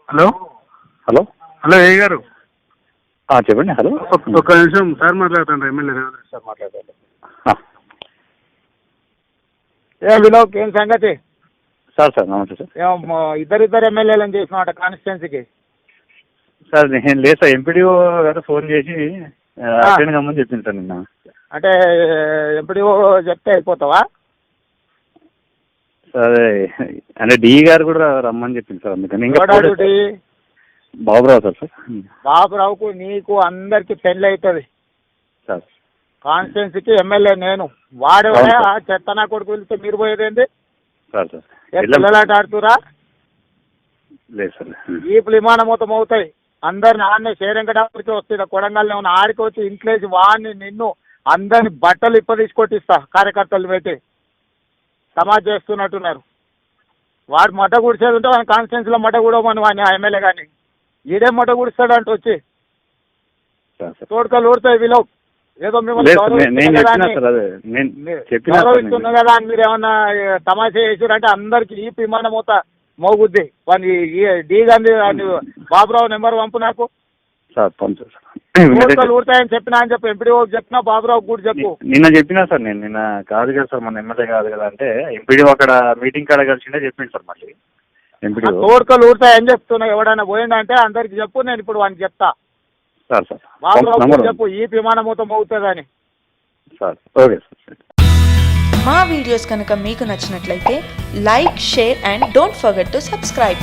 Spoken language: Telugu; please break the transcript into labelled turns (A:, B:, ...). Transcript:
A: హలో
B: హలో
A: హలో ఏ గారు
B: చెప్పండి. హలో
A: ఒక్క నిమిషం సార్ మాట్లాడుతాను. ఎమ్మెల్యే రేవంత్ రెడ్డి సార్ మాట్లాడతాను. ఏ వినోద్ ఏం సంగతి?
B: సార్ నమస్తే సార్.
A: ఇద్దరు ఎమ్మెల్యేలను చేసినమాట కాన్స్టిట్యున్సీకి.
B: సార్ నేను లేదు సార్, ఎంపీడీఓ గారు ఫోన్ చేసి అటెండ్ కమ్మని చెప్పింది సార్ నిన్న.
A: అంటే ఎంపీడీఓ చెప్తే అయిపోతావా?
B: సరే అంటే డిఈ గారు కూడా రమ్మని చెప్పింది సార్. అందుకని ఇంకా బాబురావు సార్.
A: బాబురావుకు నీకు అందరికి పెళ్ళి అవుతుంది
B: సార్.
A: కాన్స్టిట్యున్సీకి ఎమ్మెల్యే నేను. వాడేవాడే చెత్తనా కొడుకు వెళ్తే మీరు పోయేదేంటి?
B: సార్
A: పిల్లలాట ఆడుతురా?
B: లేదు సార్.
A: ఈపులు విమానం మొత్తం అవుతాయి. అందరిని ఆడనే శ్రీరంగడాపురికి వస్తుంది. కొడంగల్ని ఉన్న ఆడికి వచ్చి ఇంట్లోసి వాడిని నిన్ను అందరిని బట్టలు తీసుకొట్టిస్తా. కార్యకర్తలు పెట్టి సమాజ్ చేస్తున్నట్టున్నారు. వాడు మట్ట గుడిసేది ఉంటే వాని కాన్స్టిట్యున్సీలో మట్ట కూడమని వాడిని ఆ ఎమ్మెల్యే కానీ ఈడే మట్ట గుడిస్తాడంట వచ్చి తోడుకలు ఊడతాయి విలో. ఏదో మిమ్మల్ని గౌరవిస్తున్నా కదా అని మీరు ఏమన్నా తమాషా చేసారంటే అందరికి ఈ విమానం అవుతా మోగుద్ది. వాడిని డి గాంధీ బాబురావు నెంబర్ పంపు నాకు. తోడుకలు ఊడతాయని చెప్పినా అని చెప్పి ఎంపీడీఓ చెప్పినా బాబురావు కూడా చెప్పు.
B: నిన్న చెప్పినా సార్. నేను నిన్న కాదు కదా సార్, మన ఎమ్మెల్యే కాదు కదా అంటే ఎంపీడీఓ అక్కడ మీటింగ్ కాడ కలిసిండే చెప్పింది సార్. మళ్ళీ ఎంపీడీఓ తోడుకలు
A: ఊడతాయని చెప్తున్నా. ఎవడైనా పోయిందంటే అందరికి చెప్పు, నేను ఇప్పుడు వాడిని చెప్తా.
B: సార్
A: బాబురావు చెప్పు ఈ విమానం మొత్తం అవుతుందని.
B: Sir okay sir.
C: మా వీడియోస్ కనుక మీకు నచ్చినట్లయితే like, share and don't forget to subscribe.